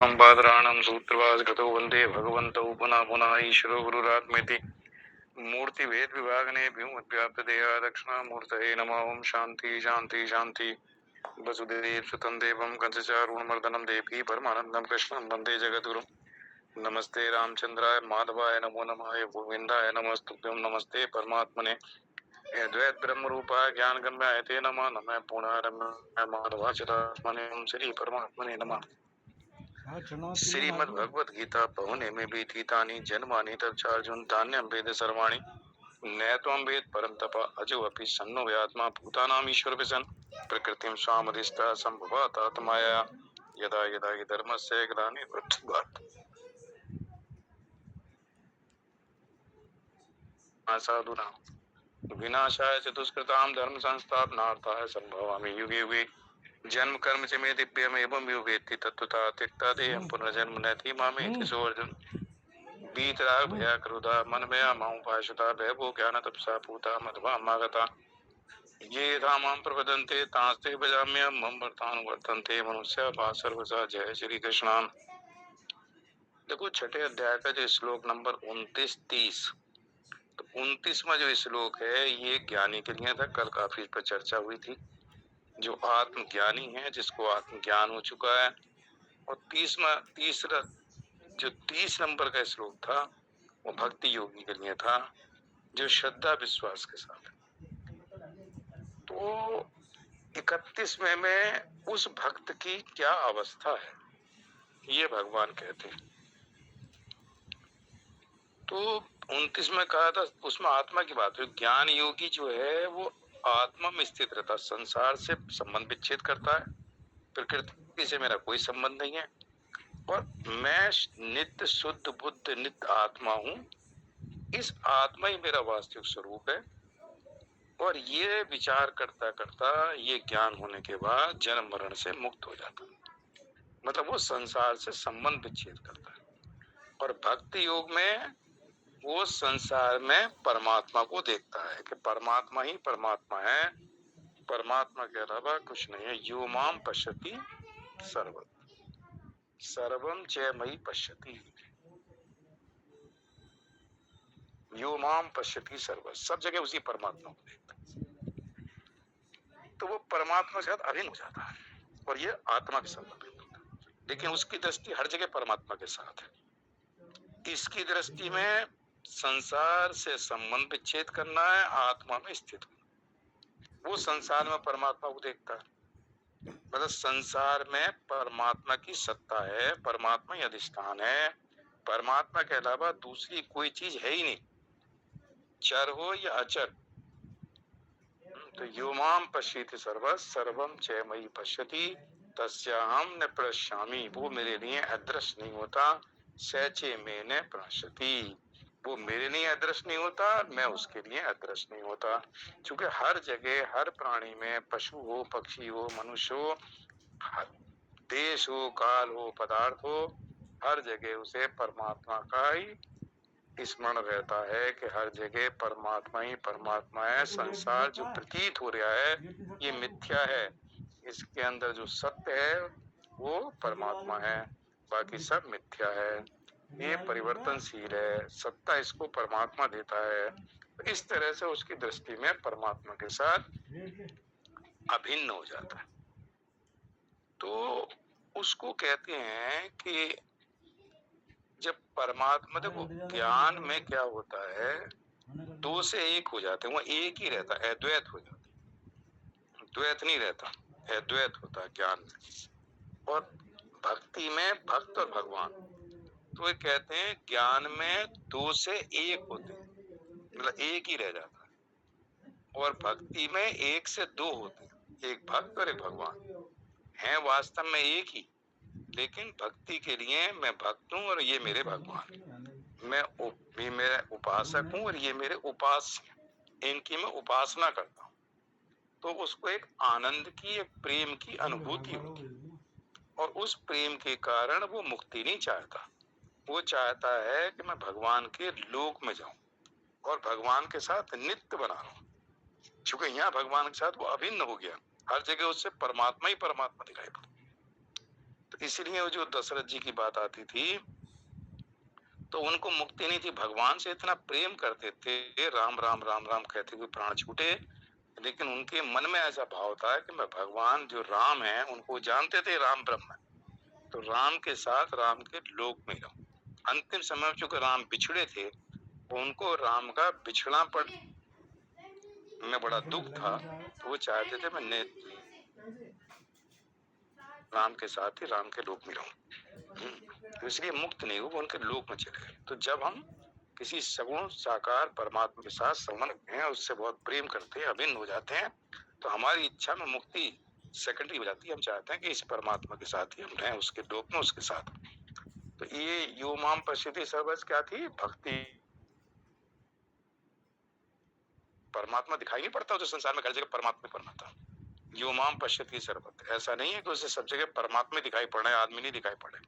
बादरायणं सूत्रभास्गतो वन्दे भगवन्तौ पुनः पुनः ईश्वरो गुरुरात्मेति मूर्तिभेद विभागने व्योमव्याप्तदेहा दक्षिणामूर्तये नमः। ओं शांति शांति शांति। वसुदेव सुतं देवं कंसचारूणमर्दनं देवी परमानन्दं कृष्णं वन्दे जगद्गुरुं। नमस्ते रामचंद्राय माधवाय नमो नमः गोविंदाय नमस्तुभ्यं। नमस्ते परमात्मने अद्वैत ब्रह्म रूपाय ज्ञान गम्याय ते नमः। नमः पूर्णारम्भाय माधवाच्युतात्मने श्री परमात्मने नमः। श्रीमद् भगवद गीता पहुने में भी तीतानी जन्मानि तब चार्जुन धान्यम वेद सर्वाणि नैत्वं वेद परम तप अजो अपि सन्नो व्यात्मा भूतानाम ईश्वर विसन प्रकृतिम स्वामधिष्ठा संभवात आत्माया यदा यदा हि धर्मस्य ग्लानिर्भूत् साधुना विनाशाय चतुष्कृतां धर्म संस्थापनार्थाय संभवामि युगे युगे जन्म कर्म च मे दिव्यम एवं यो वेत्ति तत्त्वता त्यक्ता देहं पुनर्जन्म नैति मामेति सो अर्जुन। वीतराग भया क्रोधा मन मया मां पाशुता भयभो ज्ञान तपसा पूता मध्वा मागता ये रामां प्रपदन्ते तांस्ते भजाम्यहं मम वर्तानुवर्तन्ते मनुष्य सर्वसा। जय श्री कृष्ण। देखो छठे अध्याय का जो श्लोक नंबर 29-30, तो 29वां जो श्लोक है ये ज्ञानी के लिए था। कल काफी इस पर चर्चा हुई थी। जो आत्मज्ञानी है, जिसको आत्मज्ञान हो चुका है। और तीसरा जो 30 नंबर का श्लोक था वो भक्ति योगी के लिए था, जो श्रद्धा विश्वास के साथ। तो 31वें में उस भक्त की क्या अवस्था है ये भगवान कहते हैं। तो 29 में कहा था, उसमें आत्मा की बात हुई। ज्ञान योगी जो है वो आत्मा में स्थित रहता, संसार से संबंध विच्छेद करता है, प्रकृति से मेरा कोई संबंध नहीं है और मैं नित्य शुद्ध बुद्ध नित्य आत्मा हूँ। इस आत्मा ही मेरा वास्तविक स्वरूप है। और ये विचार करता करता ये ज्ञान होने के बाद जन्म मरण से मुक्त हो जाता है, मतलब वो संसार से संबंध विच्छेद करता है। और भक्ति योग में वो संसार में परमात्मा को देखता है कि परमात्मा ही परमात्मा है, परमात्मा के अलावा कुछ नहीं है। यो माम पश्यति सर्वम च मयि पश्यति, यो माम पश्यति सर्व, सब जगह उसी परमात्मा को देखता है। तो वो परमात्मा के साथ अभिन्न हो जाता है और ये आत्मा के साथ अभिन्न होता है। लेकिन उसकी दृष्टि हर जगह परमात्मा के साथ है। इसकी दृष्टि में संसार से संबंध विच्छेद करना है, आत्मा में स्थित होना। वो संसार में परमात्मा को देखता है, मतलब संसार में परमात्मा की सत्ता है, परमात्मा ही अधिष्ठान है, परमात्मा के अलावा दूसरी कोई चीज है ही नहीं, चर हो या अचर। तो यो माम पश्यति सर्वम च मयि पश्यति तस्याहं न प्रणश्यामि, वो मेरे लिए अदृश्य नहीं होता। सचे में न प्रणश्यति, वो मेरे लिए अदृश्य नहीं होता, मैं उसके लिए अदृश्य नहीं होता। क्योंकि हर जगह हर प्राणी में, पशु हो पक्षी हो मनुष्य हो, देश हो काल हो पदार्थ हो, हर जगह उसे परमात्मा का ही स्मरण रहता है कि हर जगह परमात्मा ही परमात्मा है। संसार जो प्रतीत हो रहा है ये मिथ्या है, इसके अंदर जो सत्य है वो परमात्मा है, बाकी सब मिथ्या है। ये परिवर्तनशील है, सत्ता इसको परमात्मा देता है। तो इस तरह से उसकी दृष्टि में परमात्मा के साथ अभिन्न हो जाता है। तो उसको कहते हैं कि जब परमात्मा, देखो ज्ञान में क्या होता है, दो से एक हो जाते हैं, वो एक ही रहता है, अद्वैत हो जाता है, द्वैत नहीं रहता, अद्वैत होता है ज्ञान में। और भक्ति में भक्त और भगवान, तो ये कहते हैं ज्ञान में दो से एक होते हैं, मतलब एक ही रह जाता है। और भक्ति में एक से दो होते हैं, एक भक्त और एक भगवान है, वास्तव में एक ही। लेकिन भक्ति के लिए मैं भक्त हूँ और ये मेरे भगवान, मैं मेरा उपासक हूँ और ये मेरे उपास्य, इनकी मैं उपासना करता हूँ। तो उसको एक आनंद की, एक प्रेम की अनुभूति होगी और उस प्रेम के कारण वो मुक्ति नहीं चाहता। वो चाहता है कि मैं भगवान के लोक में जाऊं और भगवान के साथ नित्य बना रहूं। क्योंकि यहाँ भगवान के साथ वो अभिन्न हो गया, हर जगह उससे परमात्मा ही परमात्मा दिखाई पड़ता। तो इसलिए वो जो दशरथ जी की बात आती थी, तो उनको मुक्ति नहीं थी, भगवान से इतना प्रेम करते थे, राम राम राम राम कहते हुए प्राण छूटे, लेकिन उनके मन में ऐसा भाव था कि मैं भगवान जो राम है उनको जानते थे, राम ब्रह्म है, तो राम के साथ राम के लोक में रहूं। अंतिम समय में चूंकि राम बिछड़े थे, उनको राम का बिछड़ापन में बड़ा दुख था, तो वो चाहते थे मैं राम के साथ ही राम के लोक में रहूं। तो इसलिए मुक्त नहीं हुए, उनके लोक में चले गए। तो जब हम किसी सगुण साकार परमात्मा के साथ संबंध हैं, उससे बहुत प्रेम करते हैं, अभिन्न हो जाते हैं, तो हमारी इच्छा में मुक्ति सेकेंडरी हो जाती है। हम चाहते हैं कि इस परमात्मा के साथ ही हम रहें, उसके लोक में उसके साथ। तो ये यो माम पश्यति सर्वस क्या थी? भक्ति। परमात्मा दिखाई नहीं पड़ता तो संसार में हर जगह परमात्मा परमात्मा। यो माम पश्यति सर्वत, ऐसा नहीं है कि उसे सब जगह परमात्मा दिखाई पड़ रहा है, आदमी नहीं दिखाई पड़े,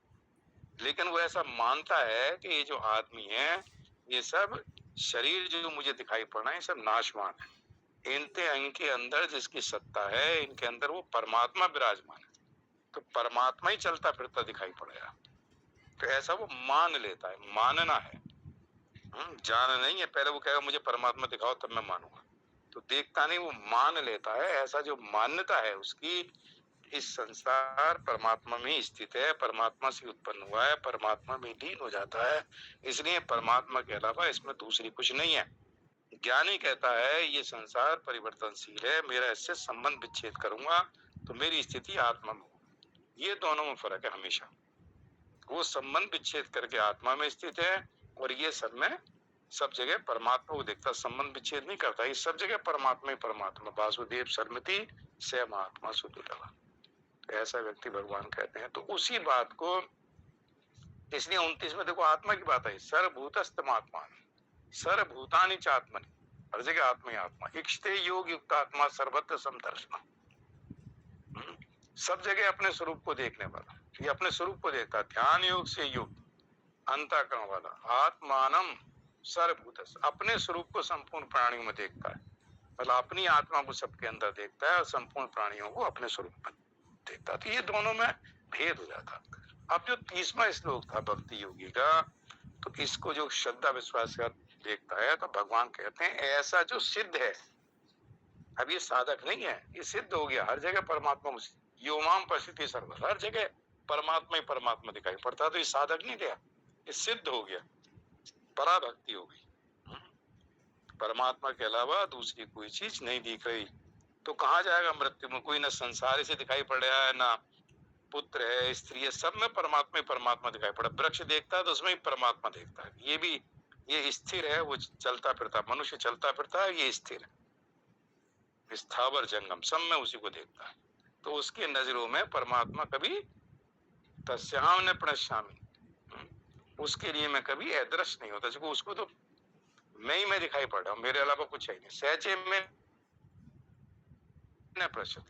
लेकिन वो ऐसा मानता है कि ये जो आदमी है, ये सब शरीर जो मुझे दिखाई पड़ रहा है, ये सब नाशवान है, इनके अंदर जिसकी सत्ता है, इनके अंदर वो परमात्मा विराजमान है, तो परमात्मा ही चलता फिरता दिखाई पड़ेगा। तो ऐसा वो मान लेता है, मानना है, जान नहीं है। पहले वो कहेगा मुझे परमात्मा दिखाओ तब मैं मानूंगा, तो देखता नहीं, वो मान लेता है। ऐसा जो मान्यता है उसकी, इस संसार परमात्मा में स्थित है, परमात्मा से उत्पन्न हुआ है, परमात्मा में लीन हो जाता है, इसलिए परमात्मा के अलावा इसमें दूसरी कुछ नहीं है। ज्ञानी कहता है ये संसार परिवर्तनशील है, मेरा इससे संबंध विच्छेद करूंगा तो मेरी स्थिति आत्मा में होगी। ये दोनों में फर्क है हमेशा। वो संबंध विच्छेद करके आत्मा में स्थित है, और ये सब में सब जगह परमात्मा को देखता, संबंध विच्छेद नहीं करता, ये सब जगह परमात्मा ही परमात्मा। वासुदेव सर्वमिति स महात्मा सुदुर्लभ, ऐसा व्यक्ति भगवान कहते हैं। तो उसी बात को इसलिए 29 में देखो आत्मा की बात है, सर्वभूतस्थमात्मा, सर्वभूतानि च आत्मनि, हर जगह आत्मा ही आत्मा। इक्षते योग युक्त आत्मा सर्वत्र समदर्शन, सब जगह अपने स्वरूप को देखने वाला, ये अपने स्वरूप को देखता, ध्यान योग से युक्त अंतःकरण वाला, आत्मानम सर्वभूत, अपने स्वरूप को संपूर्ण प्राणियों में देखता है, मतलब अपनी आत्मा को सबके अंदर देखता है और संपूर्ण प्राणियों को अपने स्वरूप में देखता है। तो ये दोनों में भेद हो जाता। अब जो 30वां श्लोक था भक्ति योगी का, तो इसको जो श्रद्धा विश्वास का देखता है, तो भगवान कहते हैं ऐसा जो सिद्ध है, अब ये साधक नहीं है, ये सिद्ध हो गया, हर जगह परमात्मा, योमाम पश्यति सर्वत्र, हर जगह परमात्मा ही परमात्मा दिखाई पड़ता, तो ये साधक नहीं गया, ये सिद्ध हो गया, पराभक्ति हो गई, परमात्मा के अलावा दूसरी कोई चीज नहीं दिख रही। तो कहाँ जाएगा मृत्यु में? कोई ना संसार से दिखाई पड़ रहा है, ना पुत्र है, स्त्री है, सब में परमात्मा ही परमात्मा दिखाई पड़ा। वृक्ष देखता है तो उसमें ही परमात्मा देखता है, ये भी, ये स्थिर है, वो चलता फिरता, मनुष्य चलता फिरता है, ये स्थिर है, स्थावर जंगम सब में उसी को देखता है। तो उसके नजरों में परमात्मा कभी तस्याम न प्रणश्यामी, उसके लिए मैं कभी अदृश्य नहीं होता, क्योंकि उसको तो मैं ही मैं दिखाई पड़ रहा हूँ, मेरे अलावा कुछ है नहीं। सहजे में न प्रश्न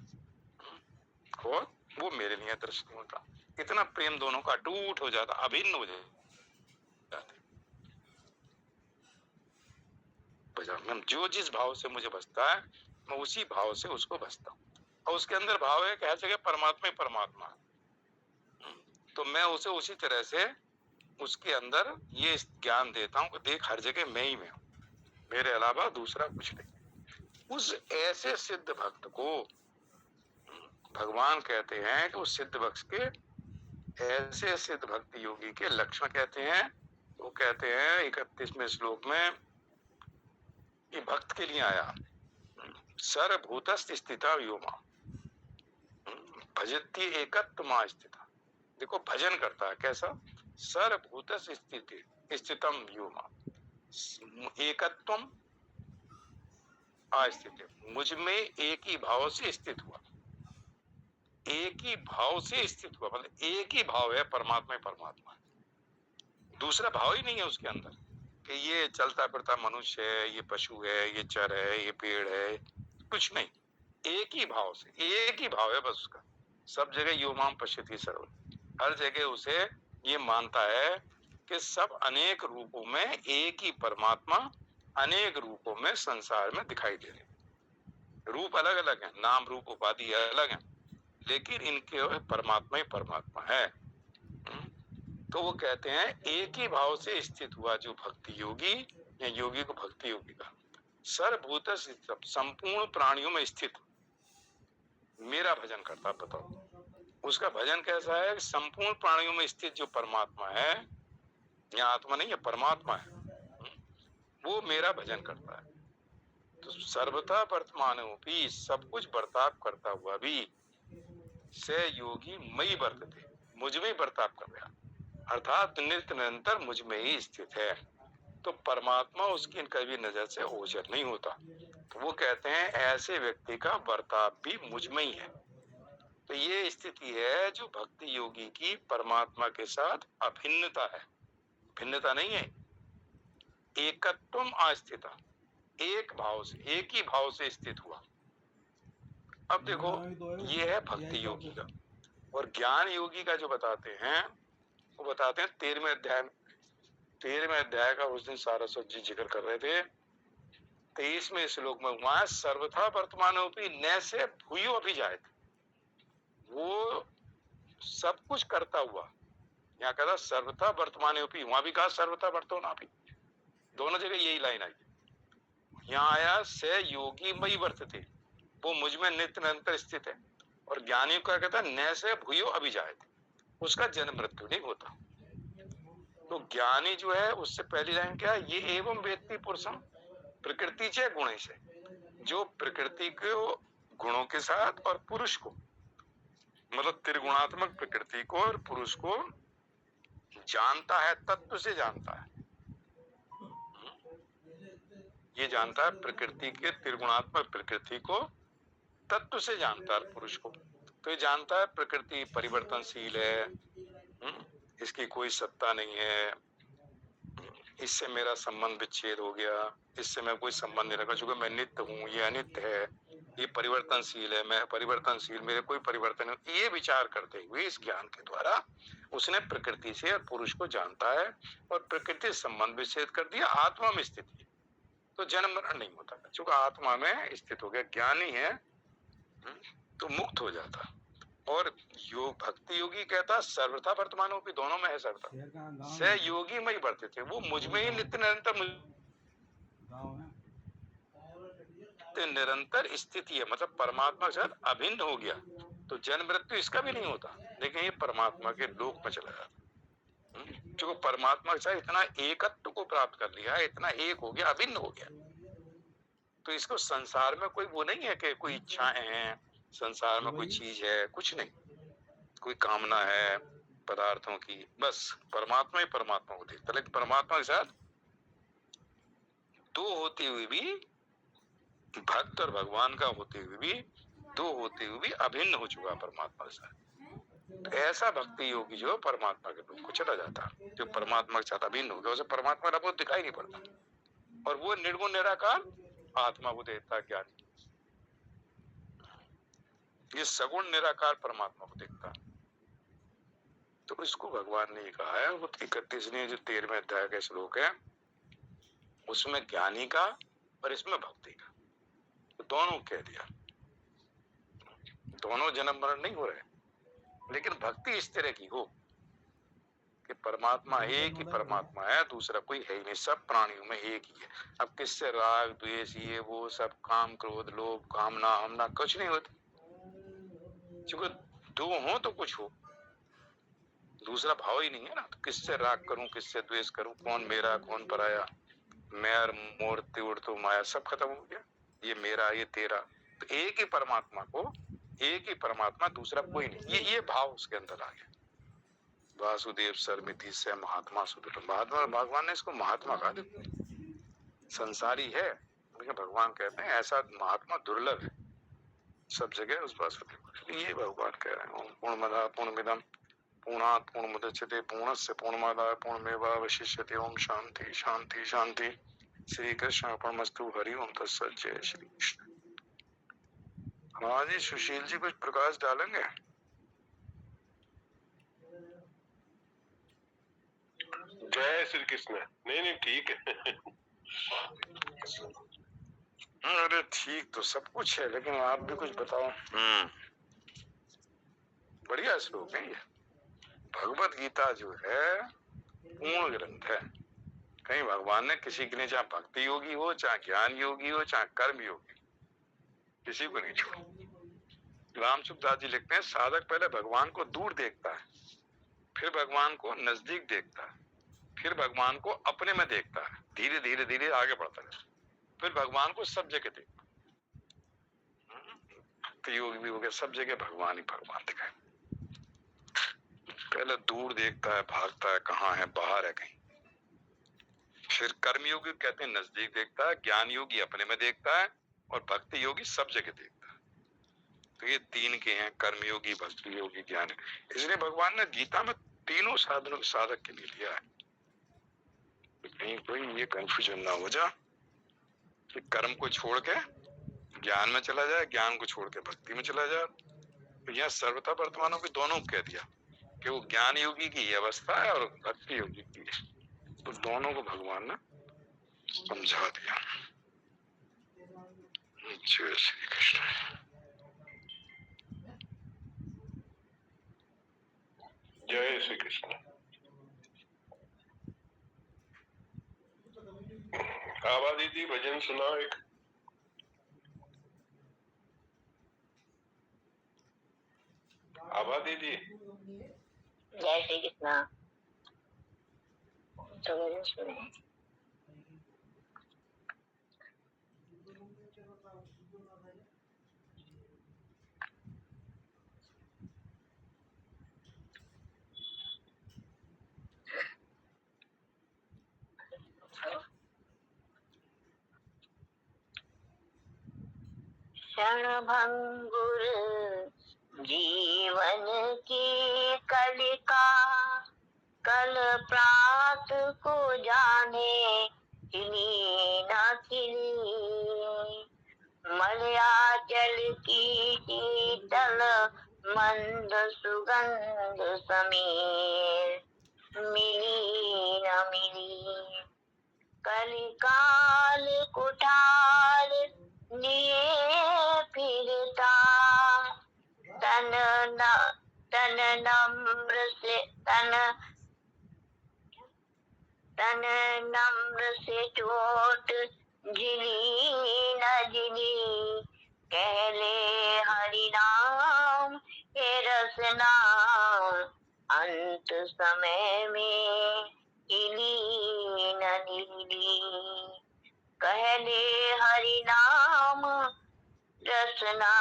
हो, वो मेरे लिए अदृश्य नहीं होता। इतना प्रेम दोनों का अटूट हो जाता, अभिन्न हो जाते। जो जिस भाव से मुझे बसता है, मैं उसी भाव से उसको बसता हूँ, और उसके अंदर भाव है कि हर जगह परमात्मा ही परमात्मा, तो मैं उसे उसी तरह से उसके अंदर ये ज्ञान देता हूँ कि देख हर जगह मैं ही मैं हूँ, मेरे अलावा दूसरा कुछ नहीं। उस ऐसे सिद्ध भक्त को भगवान कहते हैं कि उस सिद्ध भक्त के, ऐसे सिद्ध भक्ति योगी के लक्षण कहते हैं। वो कहते हैं 31वें श्लोक में, कि भक्त के लिए आया, सर्वभूतस्थ स्थिता व्योमा भजती एकत्वमा स्थिता। देखो भजन करता है कैसा, सर्वभूतस्थ स्थिति स्थितम व्योमा, एकत्वम अस्थित, मुझ में एक ही भाव से स्थित हुआ, एक ही भाव से स्थित हुआ, मतलब एक ही भाव है, परमात्मा ही परमात्मा, दूसरा भाव ही नहीं है उसके अंदर कि ये चलता फिरता मनुष्य है, ये पशु है, ये चर है, ये पेड़ है, कुछ नहीं, एक ही भाव से, एक ही भाव है बस उसका। सब जगह योमाम पश्यति सर्व, हर जगह उसे ये मानता है कि सब अनेक रूपों में एक ही परमात्मा अनेक रूपों में संसार में दिखाई दे रहे, रूप अलग अलग है, नाम रूप उपाधि अलग है, लेकिन इनके परमात्मा ही परमात्मा है। तो वो कहते हैं एक ही भाव से स्थित हुआ जो भक्ति योगी या योगी को भक्ति योगी का सर्वभूत संपूर्ण प्राणियों में स्थित मेरा भजन करता। बताओ उसका भजन कैसा है? संपूर्ण प्राणियों में स्थित जो परमात्मा है, या आत्मा नहीं है, परमात्मा है, वो मेरा भजन करता है। तो सर्वथा वर्तमान भी सब कुछ बर्ताव करता हुआ भी से योगी मई वर्तते, मुझ में ही बर्ताव कर रहा, अर्थात नित्य निरंतर मुझ में ही स्थित है। तो परमात्मा उसकी कभी नजर से ओझल नहीं होता। तो वो कहते हैं ऐसे व्यक्ति का बर्ताव भी मुझ में ही है। तो ये स्थिति है जो भक्ति योगी की परमात्मा के साथ अभिन्नता है, भिन्नता नहीं है, एकत्वम आस्थिता, एक भाव से, एक ही भाव से स्थित हुआ। अब देखो ये है भक्ति योगी का। और ज्ञान योगी का जो बताते हैं वो बताते हैं 13वें अध्याय में। 13वें अध्याय का उस दिन सारस्वत जी जिक्र कर रहे थे। 23वें श्लोक में वहां सर्वथा वर्तमानोपि न से भूयो अभिजायत, वो सब कुछ करता हुआ, यहाँ कहता सर्वथा वर्तमानोपि, वहां भी कहा सर्वथा वर्तमानोपि, दोनों जगह यही लाइन आई। यहाँ आया से योगी मई वर्तते, वो मुझ में नित्य निरंतर स्थित है। और ज्ञानी का कहता न से भूयो अभिजायत, उसका जन्म मृत्यु नहीं होता। तो ज्ञानी जो है उससे पहली लाइन क्या है? ये एवं व्यक्ति पुरुषम प्रकृति से गुण से, जो प्रकृति को गुणों के साथ और पुरुष को, मतलब त्रिगुणात्मक प्रकृति को और पुरुष को जानता है, तत्व से जानता है। ये जानता है प्रकृति के त्रिगुणात्मक प्रकृति को तत्व से जानता है पुरुष को। तो ये जानता है प्रकृति परिवर्तनशील है, इसकी कोई सत्ता नहीं है, इससे मेरा संबंध विच्छेद हो गया, इससे मैं कोई संबंध नहीं रखा, चूंकि मैं नित्य हूँ, ये अनित्य है, ये परिवर्तनशील है, मैं परिवर्तनशील, मेरे कोई परिवर्तन नहीं। ये विचार करते हुए इस ज्ञान के द्वारा उसने प्रकृति से और पुरुष को जानता है और प्रकृति संबंध विच्छेद कर दिया, आत्मा में स्थित है। तो जन्म मरण नहीं होता, चूंकि आत्मा में स्थित हो गया, ज्ञानी है तो मुक्त हो जाता। और योग भक्ति योगी कहता सर्वथा वर्तमानों की, दोनों में है सर्वथा, से योगी में ही बढ़ते थे, वो मुझ में ही नित्य निरंतर निरंतर स्थिति है, मतलब परमात्मा के साथ अभिन्न हो गया। तो जन्म मृत्यु इसका भी नहीं होता, लेकिन ये परमात्मा के लोक में चला जाता। जो परमात्मा के साथ इतना एकत्व को प्राप्त कर लिया, इतना एक हो गया, अभिन्न हो गया। तो इसको संसार में कोई वो नहीं है कि कोई इच्छाएं हैं, संसार में कोई चीज है, कुछ नहीं, कोई कामना है पदार्थों की, बस परमात्मा ही परमात्मा को देखता। लेकिन परमात्मा के साथ दो होते हुए भी, भक्त और भगवान का होते हुए भी, दो होते हुए भी अभिन्न हो चुका परमात्मा के साथ। तो ऐसा भक्ति योगी जो परमात्मा के लोक को चला जाता, जो परमात्मा के साथ अभिन्न हो गया, उसे परमात्मा का दिखाई नहीं पड़ता, और वो निर्गुण निराकार आत्मा को देखता ज्ञानी। ये सगुण निराकार परमात्मा को देखता। तो इसको भगवान ने कहा है, वो 31वें जो 13वें अध्याय का श्लोक है, उसमें ज्ञानी का और इसमें भक्ति का, तो दोनों कह दिया। दोनों जन्म मरण नहीं हो रहे, लेकिन भक्ति इस तरह की हो कि परमात्मा एक ही परमात्मा है, दूसरा कोई है ही नहीं, सब प्राणियों में एक ही है। अब किससे राग द्वेष ये वो सब काम क्रोध लोभ कामना हमना कुछ नहीं होती, क्योंकि दो हो तो कुछ हो, दूसरा भाव ही नहीं है ना। तो किससे राग करूं, किससे द्वेष करूं, कौन मेरा कौन पराया, मैं मोर त्योड़ तो माया, सब खत्म हो गया, ये मेरा ये तेरा। तो एक ही परमात्मा को, एक ही परमात्मा, दूसरा कोई नहीं, ये भाव उसके अंदर आ गया। वासुदेव सर्वमिति से महात्मा सुदुर्लभ, महात्मा भगवान ने इसको महात्मा कहा। संसारी है लेकिन भगवान कहते हैं ऐसा महात्मा दुर्लभ है, सब जगह उस वासुदेव। ये भगवान कह रहे हैं, ओम पूर्णमदः पूर्णमिदं पूर्णात् पूर्णमुदच्यते पूर्णस्य पूर्णमादाय पूर्णमेवावशिष्यते। ओम शांति शांति शांति। श्री कृष्ण अर्पणमस्तु। हरि ओम तत्सत। जय श्री कृष्ण। हाँ जी, सुशील जी कुछ प्रकाश डालेंगे? जय श्री कृष्ण। नहीं ठीक है। अरे ठीक तो सब कुछ है, लेकिन आप भी कुछ बताओ। बढ़िया श्लोक है ये। भगवत गीता जो है पूर्ण ग्रंथ है। कहीं भगवान ने किसी के लिए, चाहे भक्ति योगी हो, चाहे ज्ञान योगी हो, चाहे कर्म योगी, किसी को नहीं छोड़ा। रामसुखदास जी लिखते हैं, साधक पहले भगवान को दूर देखता है, फिर भगवान को नजदीक देखता है, फिर भगवान को अपने में देखता है, धीरे धीरे धीरे आगे बढ़ता है, फिर भगवान को सब जगह देखता है। भक्ति योगी भी हो गया, सब जगह भगवान ही भगवान दिखाए। पहले दूर देखता है, भागता है, कहाँ है, बाहर है कहीं। फिर कर्मयोगी कहते हैं नजदीक देखता है, ज्ञान योगी अपने में देखता है, और भक्ति योगी सब जगह देखता है। तो ये तीन के हैं, कर्मयोगी, भक्ति योगी, ज्ञान। इसलिए भगवान ने गीता में तीनों साधनों साधक के लिए लिया है। तो कहीं कोई ये कंफ्यूजन ना हो जा कि कर्म को छोड़ के ज्ञान में चला जाए, ज्ञान को छोड़ के भक्ति में चला जाए। तो यहाँ सर्वथा वर्तमानों के दोनों कह दिया कि वो ज्ञान योगी की अवस्था है और भक्ति योगी की है। तो दोनों को भगवान ने समझा दिया। जय श्री कृष्ण। जय श्री कृष्ण। आभा दीदी भजन सुनाओ एक। आभा दीदी। जय श्री कृष्ण। तो भजन सुने। क्षणभंगुर जीवन की कलिका, कल प्रात को जाने खिली न खिली। मलयाचल की शीतल मंद सुगंध समीर मिली न मिली। कलिकाल कुठार लिए फिरता, तन नम्र से चोट जिली न जिली। कहले हरि नाम हे रसना, अंत समय में हिली न हिली। कहले हरि नाम रसना,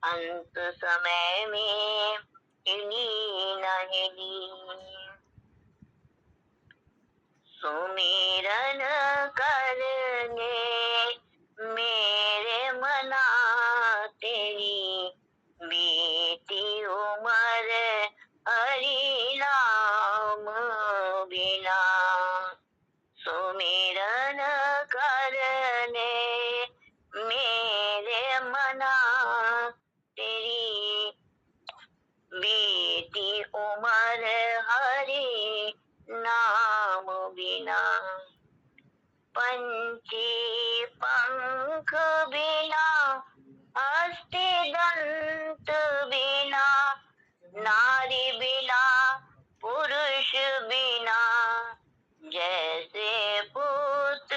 अंत समय में हिली न हिली। सुमिरन करने मेरे मना, तेरी बीती उम्र हरि नाम बिना। सुमिरन करने मेरे मना, तेरी बीती उम्र हरि नाम बिना। पंछी पंख बिना, हस्ती दंत बिना, नारी बिना, पुरुष बिना। जैसे पुत्र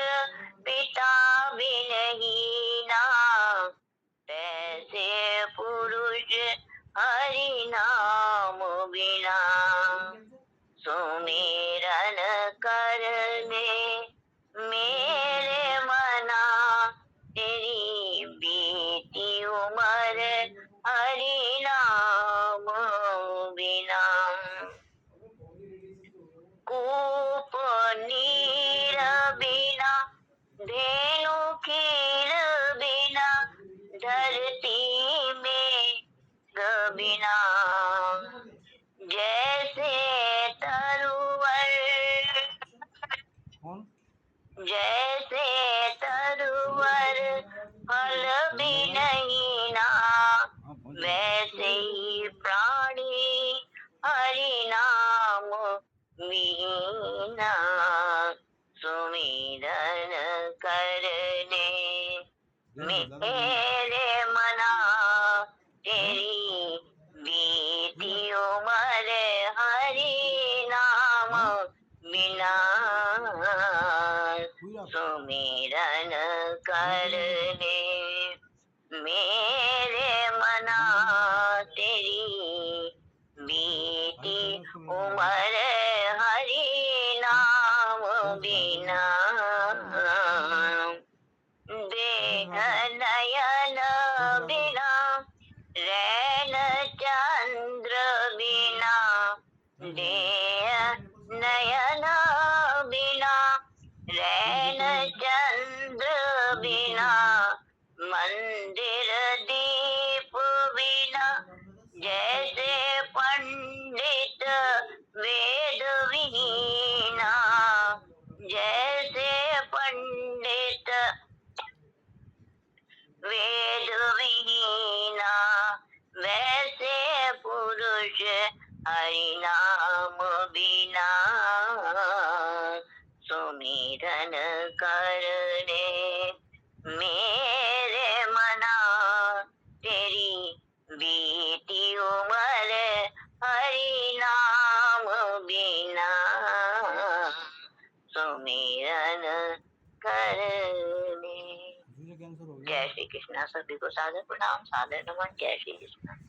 पिता बिनहीना, तैसे पुरुष हरि नाम बिना। सुमिरन करने मेरे मना, तेरी बीती उम्र हरि नाम बिना। कूप नीर बिना, धेनु खीर बिना, धरती में बिना। जैसे तरुवर, जैसे तरुवर फल भी नहीं ना, वैसे ही प्राणी हरि नाम वीना। सुमिरन करने मेरे मना, तेरी बीती बिना सुमिरन कर ले मेरे मना तेरी बीती उम्र हरि नाम बिना देह नयन बिना रैन चंद्र बिना देह नयन बिना रैन चंद्र बिना मंदिर दीप बिना जैसे पंडित वेद विहीना जैसे पंडित वेद विहीना वैसे पुरुष हरि नाम बिना सुमिरन करने मेरे मना तेरी बीती उम्र हरि नाम बिना सुमिरन करने। जय श्री कृष्णा। सभी को सादर प्रणाम, सादर नमन। जय श्री कृष्णा।